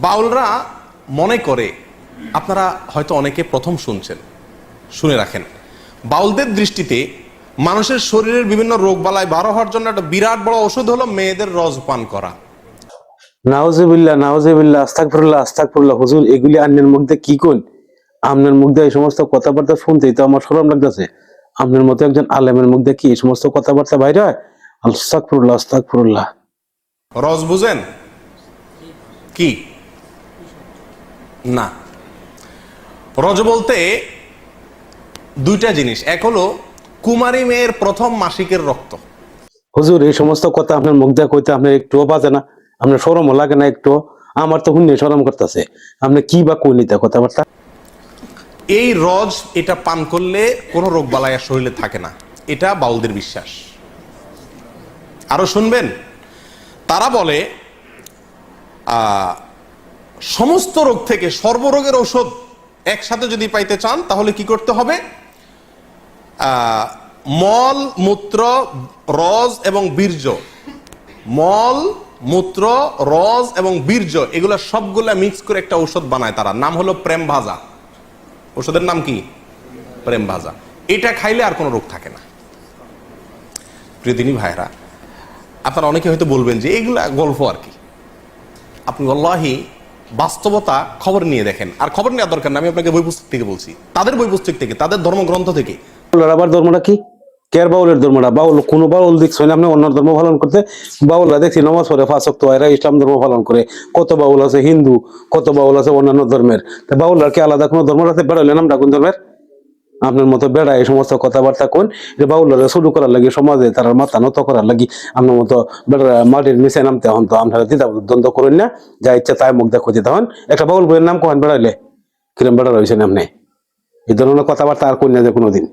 বাউলরা মনে করে, আপনারা হয়তো অনেকে প্রথম শুনছেন, শুনে রাখেন, বাউলদের দৃষ্টিতে মানুষের শরীরের বিভিন্ন রোগ বালাই বারো হওয়ার জন্য একটা বিরাট বড় ওষুধ হলো মেয়েদের রজ পান করা। নাউজুবিল্লাহ নাউজুবিল্লাহ আস্তাগফিরুল্লাহ আস্তাগফিরুল্লাহ। হুজুর, এগুলি আপনার মুখ দিয়ে কি কোন? আপনার মুখ দিয়ে এই সমস্ত কথাবার্তা শুনতেই তো আমার শরম লাগতেছে। আপনার মতো একজন আলেমের মুখ দিয়ে কি এই সমস্ত কথাবার্তা বাইরে হয়? আস্তাগফিরুল্লাহ আস্তাগফিরুল্লাহ। রজ বুঝেন কি? না, রজ বলতে দুইটা জিনিস। এক হলো কুমারী মেয়ের প্রথম মাসিকের রক্ত। হুজুর, এই সমস্ত কথা আপনার মুখ দিয়ে কইতে আপনার একটুও বাজে না? আপনার শরমও লাগে না একটু? আমার তো হুন্নে শরম করতেছে। আপনি কি বা কই নিতে কথাবার্তা? এই রজ এটা পান করলে কোনো রোগ বালাই আর শরীরে থাকে না, এটা বাউলদের বিশ্বাস। আরো শুনবেন, তারা বলে সমস্ত রোগ থেকে সর্বরোগের ঔষধ একসাথে যদি পাইতে চান তাহলে কি করতে হবে? মল, মূত্র, রজ এবং বীর্য, মল, মূত্র, রজ এবং বীর্য, এগুলা সবগুলা মিক্স করে একটা ঔষধ বানায় তারা, নাম হলো প্রেম ভাজা। ওষুধের নাম কি? প্রেম ভাজা। এটা খাইলে আর কোনো রোগ থাকে না। প্রিয় দিনী ভাইরা, আপনারা অনেকে হয়তো বলবেন যে এগুলা গল্প আর কি। আপনি আল্লাহি বাস্তবতা খবর নিয়ে দেখেন, আর খবর নেওয়ার দরকার না, আমি আপনাকে বই পুস্তক থেকে বলছি, তাদের বই পুস্তক থেকে, তাদের ধর্মগ্রন্থ থেকে। আবার ধর্মটা কি? কের বাউলের ধর্মটা? বাউল কোন বাউল দেখছেন আপনি অন্য ধর্ম পালন করতে? বাউলরা দেখছি নামাজ পড়ে, ফাঁস ওয়াক্ত এরা ইসলাম ধর্ম পালন করে। কত বাউল আছে হিন্দু, কত বাউল আছে অন্যান্য ধর্মের। তা বাউলরা কি আলাদা কোনো ধর্ম আছে? বেড়াইলে নামটা কোন ধর্মের? আপনার মতো বেড়া এই সমস্ত কথাবার্তা কোন যে বাউলরা শুরু করার লাগি, সমাজে তার মাথা নত করার লাগি আপনার মতো বেড়া মাটির নিচে নামতে হন। তো আপনারা দ্বিধা দ্বন্দ্ব করেন না, যা ইচ্ছা তাই মুখ দেখো দিতে হন। একটা বাউল বইয়ের নাম কহেন বেড়াইলে কিরম বেড়া রয়েছেন আপনি? এই ধরনের কথাবার্তা আর কন্যা যে কোনোদিন